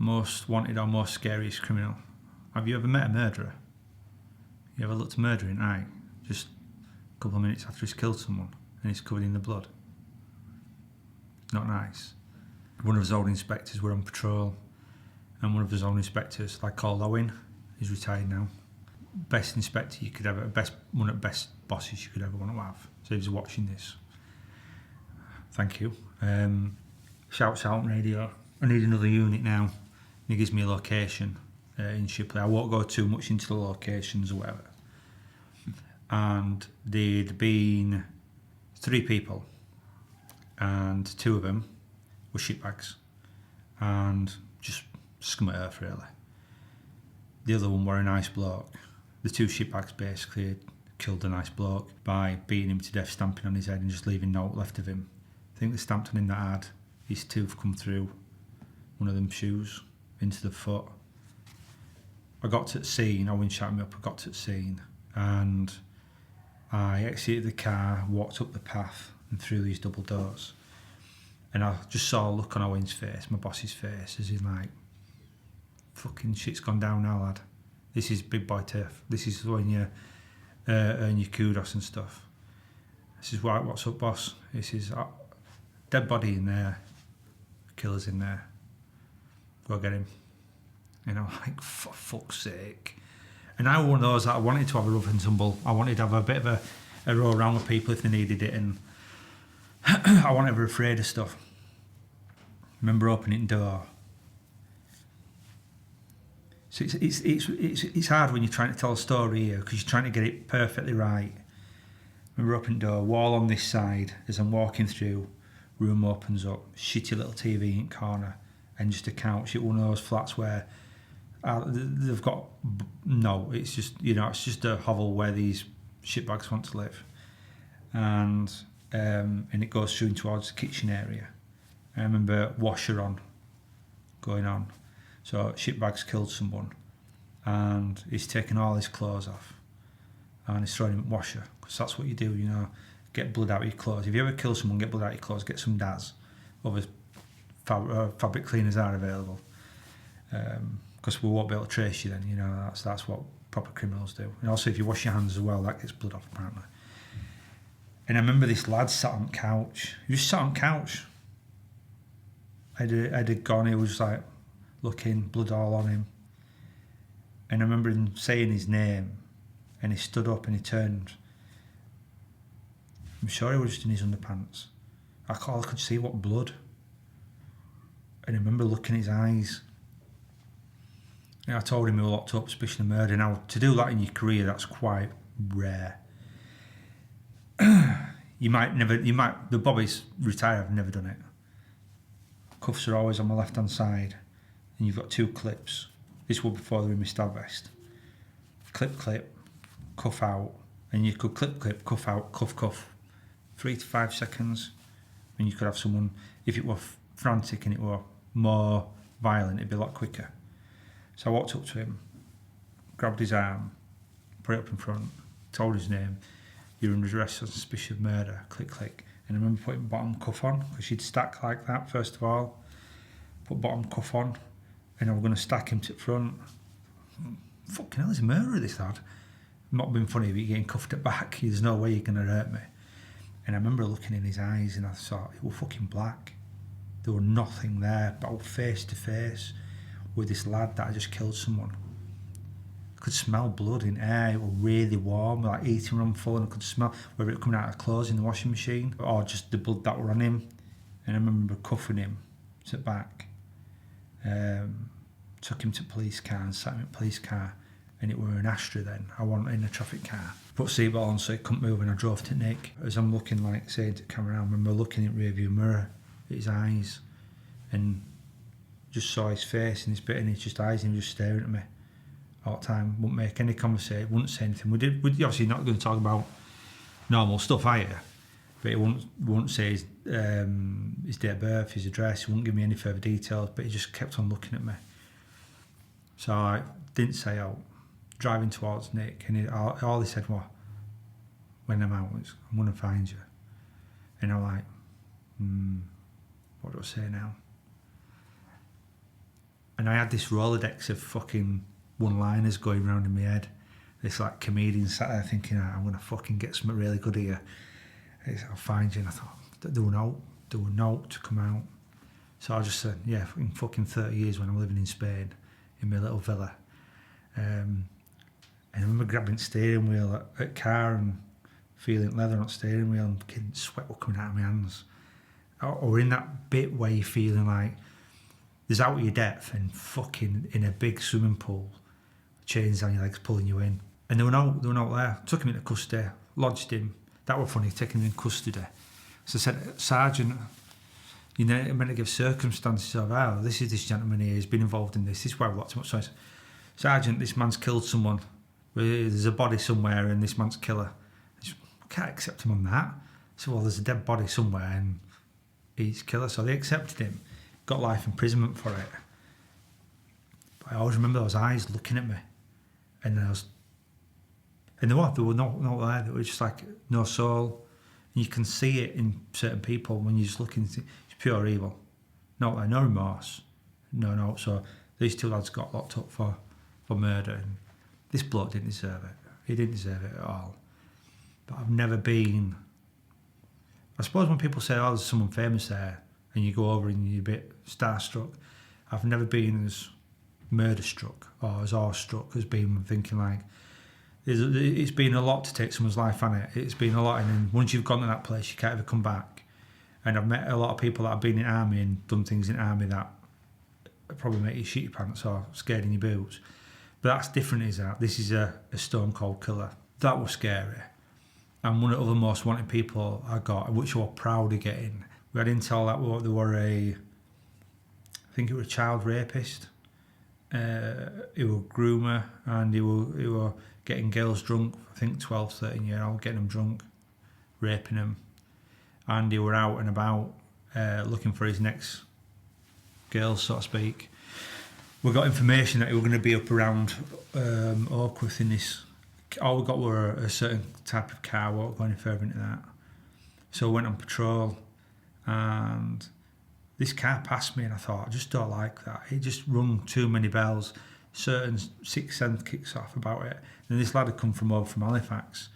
most wanted or most scariest criminal. Have you ever met a murderer? You ever looked a murderer in the eye? Just a couple of minutes after he's killed someone and he's covered in the blood. Not nice. One of his old inspectors were on patrol, and one of his own inspectors, like called Owen, he's retired now. Best inspector you could ever, one of the best bosses you could ever want to have. So if he's watching this, thank you. Shouts out on radio. I need another unit now. And he gives me a location in Shipley. I won't go too much into the locations or whatever. And there'd been 3 people, and 2 of them were shitbags, and just scum of earth really. The other one were a nice bloke. The 2 shitbags basically had killed a nice bloke by beating him to death, stamping on his head and just leaving no left of him. I think they stamped on him that hard, his tooth come through one of them shoes into the foot. I got to the scene, Owen shouted me up, I got to the scene, and I exited the car, walked up the path and through these double doors. And I just saw a look on Owen's face, my boss's face, as he's like, fucking shit's gone down now, lad. This is big boy turf. This is when you earn your kudos and stuff. This is right, what's up, boss? This is dead body in there, killer's in there. Go get him. And I'm like, for fuck's sake. And I was one of those that I wanted to have a rough and tumble. I wanted to have a bit of a row around with people if they needed it, and I wasn't ever afraid of stuff. I remember opening the door. So it's hard when you're trying to tell a story here because you're trying to get it perfectly right. I remember opening the door, wall on this side, as I'm walking through, room opens up, shitty little TV in corner, and just a couch at one of those flats where they've got, no, it's just, it's just a hovel where these shitbags want to live. And it goes through towards the kitchen area. I remember washer going on. So shitbags killed someone, and he's taken all his clothes off, and he's throwing him in the washer, because that's what you do, get blood out of your clothes. If you ever kill someone, get blood out of your clothes, get some Daz. Other fabric cleaners are available, because we won't be able to trace you then, that's what proper criminals do. And also if you wash your hands as well, that gets blood off apparently. And I remember this lad sat on the couch. He just sat on the couch. I'd had gone, he was like looking, blood all on him. And I remember him saying his name, and he stood up and he turned. I'm sure he was just in his underpants. I could see what blood. And I remember looking in his eyes. And I told him he was locked up, suspicion of murder. Now, to do that in your career, that's quite rare. The Bobbies retire, I've never done it. Cuffs are always on my left-hand side, and you've got 2 clips. This was before they were in my stab vest. Clip, cuff out, and you could clip, cuff out, cuff. 3 to 5 seconds, and you could have someone, if it were frantic and it were more violent, it'd be a lot quicker. So I walked up to him, grabbed his arm, put it up in front, told his name, you're under arrest on suspicion of murder, click. And I remember putting bottom cuff on, because she'd stack like that first of all. Put bottom cuff on, and I was going to stack him to the front. Fucking hell, he's a murderer, this lad. Not being funny, but you're getting cuffed at back, there's no way you're going to hurt me. And I remember looking in his eyes, and I thought, it was fucking black. There was nothing there, but I was face to face with this lad that had just killed someone. I could smell blood in air, it was really warm, like eating room full, and I could smell whether it coming out of clothes in the washing machine or just the blood that were on him. And I remember cuffing him to the back, took him to the police car and sat him in the police car, and it were an Astra then, I wasn't in a traffic car. Put seatbelt on so he couldn't move, and I drove to Nick. As I'm looking, like saying to the camera, I remember looking in the rearview mirror at his eyes, and just saw his face and his bit in his just eyes, and he was just staring at me all the time. Wouldn't make any conversation, wouldn't say anything. We're obviously not going to talk about normal stuff, are you? But he wouldn't say his date of birth, his address. He wouldn't give me any further details, but he just kept on looking at me. So I didn't say out. Driving towards Nick, and all he said was, when I'm out, was, I'm going to find you. And I'm like, what do I say now? And I had this Rolodex of fucking one-liners going round in my head. This like comedian sat there thinking, I'm going to fucking get something really good here. I'll find you. And I thought, do a note to come out. So I just said, yeah, in fucking 30 years when I'm living in Spain, in my little villa. And I remember grabbing the steering wheel at car and feeling leather on the steering wheel and getting sweat were coming out of my hands. Or in that bit where you're feeling like there's out of your depth and fucking in a big swimming pool, chains on your legs pulling you in. And they were not there. Took him into custody, lodged him. That was funny, taking him in custody. So I said, Sergeant, you know, I'm meant to give circumstances of, this is this gentleman here, he's been involved in this is why I've got too much. So I said, Sergeant, this man's killed someone. There's a body somewhere and this man's killer. I said, I can't accept him on that. I said, well, there's a dead body somewhere and he's killer. So they accepted him, got life imprisonment for it. But I always remember those eyes looking at me. And they were not there. They were just like no soul. And you can see it in certain people when you just look into it. It's pure evil. No remorse. No. So these two lads got locked up for murder. And this bloke didn't deserve it. He didn't deserve it at all. But I've never been... I suppose when people say, there's someone famous there, and you go over and you're a bit starstruck, I've never been as murder-struck or as awe-struck as being thinking like, it's been a lot to take someone's life, hasn't it? It's been a lot, and then once you've gone to that place, you can't ever come back. And I've met a lot of people that have been in army and done things in army that probably make you shit your pants or scared in your boots. But that's different, is that? This is a stone cold killer. That was scary. And one of the other most wanted people I got, which I was proud of getting, we had intel that they were I think it was a child rapist. He was a groomer and he were getting girls drunk, I think 12, 13 year old, getting them drunk, raping them. And he were out and about looking for his next girl, so to speak. We got information that he were going to be up around Oakworth in this. All we got were a certain type of car, we won't go any further into that. So I went on patrol and this car passed me and I thought, I just don't like that. It just rung too many bells. Certain sixth sense kicks off about it. And this lad had come from over from Halifax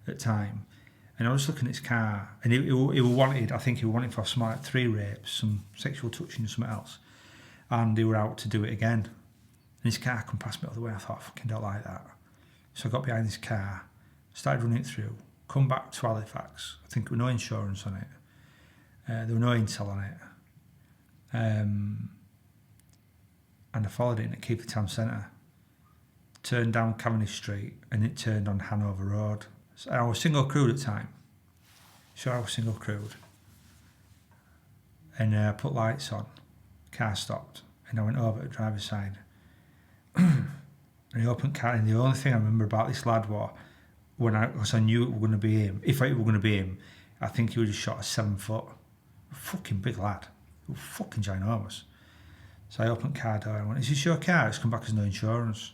at the time. And I was looking at his car and he wanted, I think he wanted for something like 3 rapes, some sexual touching and something else. And they were out to do it again. And his car come past me the other way. I thought, I fucking don't like that. So I got behind this car, started running it through, come back to Halifax. I think there was no insurance on it. There was no intel on it. And I followed it in at Keighley Town Centre, turned down Cavendish Street, and it turned on Hanover Road. So I was single crewed at the time. So I was single crewed. And I put lights on, car stopped, and I went over to the driver's side. And he opened car, and the only thing I remember about this lad was because I knew it was going to be him. If it were going to be him, I think he would have shot a 7 foot. A fucking big lad. He was fucking ginormous. So I opened the car door and I went, is this your car? It's come back as no insurance.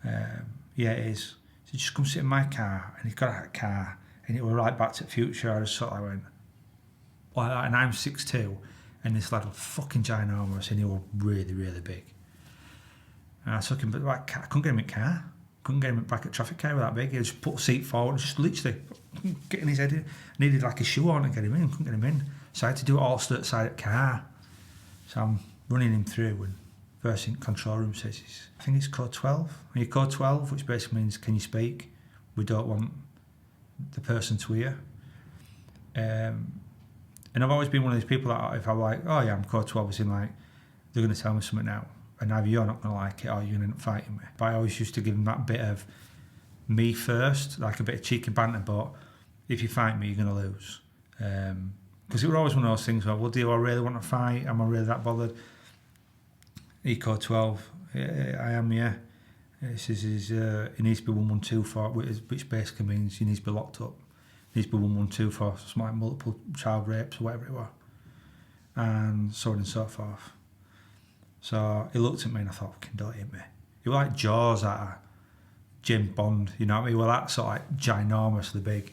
Yeah, it is. So just come sit in my car. And he got out of the car and it was right Back to the Future. I just sort of went, like that. And I'm 6'2", and this lad was fucking ginormous and he was really, really big. And I took him, but I couldn't get him in the car. Couldn't get him back at traffic car with that big. He just put the seat forward and just literally getting his head in. I needed like a shoe on to get him in. Couldn't get him in. So I had to do it all stood outside the car. So I'm running him through and first thing control room says, I think it's code 12. And you code 12, which basically means, can you speak? We don't want the person to hear. And I've always been one of these people that if I'm like, oh yeah, I'm code 12, it's in like, they're going to tell me something now. And either you're not going to like it or you're going to end up fighting me. But I always used to give them that bit of me first, like a bit of cheeky banter, but if you fight me, you're going to lose. Because it was always one of those things where, well, do I really want to fight? Am I really that bothered? Eco 12, I am, yeah. It says it needs to be 112 for, which basically means you need to be locked up. It needs to be 112 for something like multiple child rapes or whatever it was. And so on and so forth. So he looked at me and I thought, fucking don't hit me. He was like Jaws out of James Bond, you know what I mean? He was that sort of like ginormously big.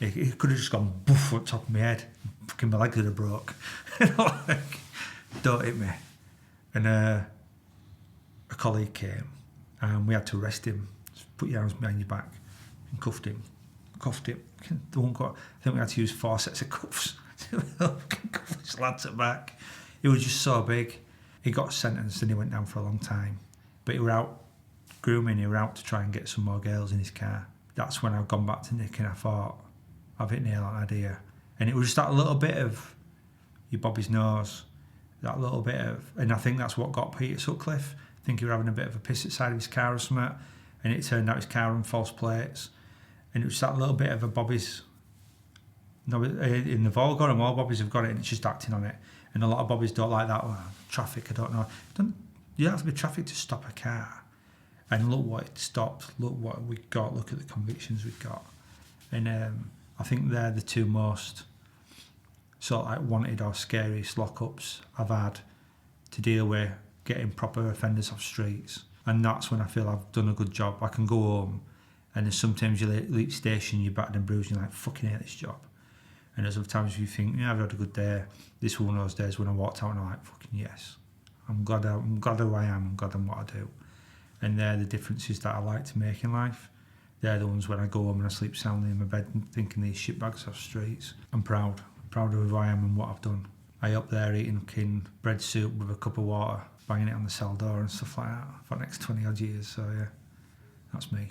He could have just gone boof on top of my head. Fucking my legs would have broke. Like, don't hit me. And ex-colleague came and we had to arrest him. Just put your arms behind your back and cuffed him. Cuffed him. I think we had to use 4 sets of cuffs to cuff this lad to the back. He was just so big. He got sentenced and he went down for a long time. But he were out grooming, he were out to try and get some more girls in his car. That's when I've gone back to Nick and I thought, I've hit nail on the idea. And it was just that little bit of your Bobby's nose, that little bit of, and I think that's what got Peter Sutcliffe. I think he was having a bit of a piss outside of his car or something, and it turned out his car on false plates. And it was that little bit of a Bobby's, no, in the Volga and all Bobbies have got it and it's just acting on it. And a lot of Bobbies don't like that. Oh, traffic, I don't know. You don't have to be traffic to stop a car. And look what it stopped, look what we got, look at the convictions we've got. And I think they're the two most sort of like wanted or scariest lockups I've had to deal with getting proper offenders off streets. And that's when I feel I've done a good job. I can go home and then sometimes you leave station, you're battered and bruised, and you're like, fucking hate this job. And there's other times you think, yeah, I've had a good day. This was one of those days when I walked out and I'm like, fucking yes. I'm glad who I am, I'm glad I'm what I do. And they're the differences that I like to make in life. They're the ones when I go home and I sleep soundly in my bed and thinking these shitbags off streets. I'm proud of who I am and what I've done. I up there eating fucking bread soup with a cup of water, banging it on the cell door and stuff like that for the next 20 odd years. So yeah, that's me.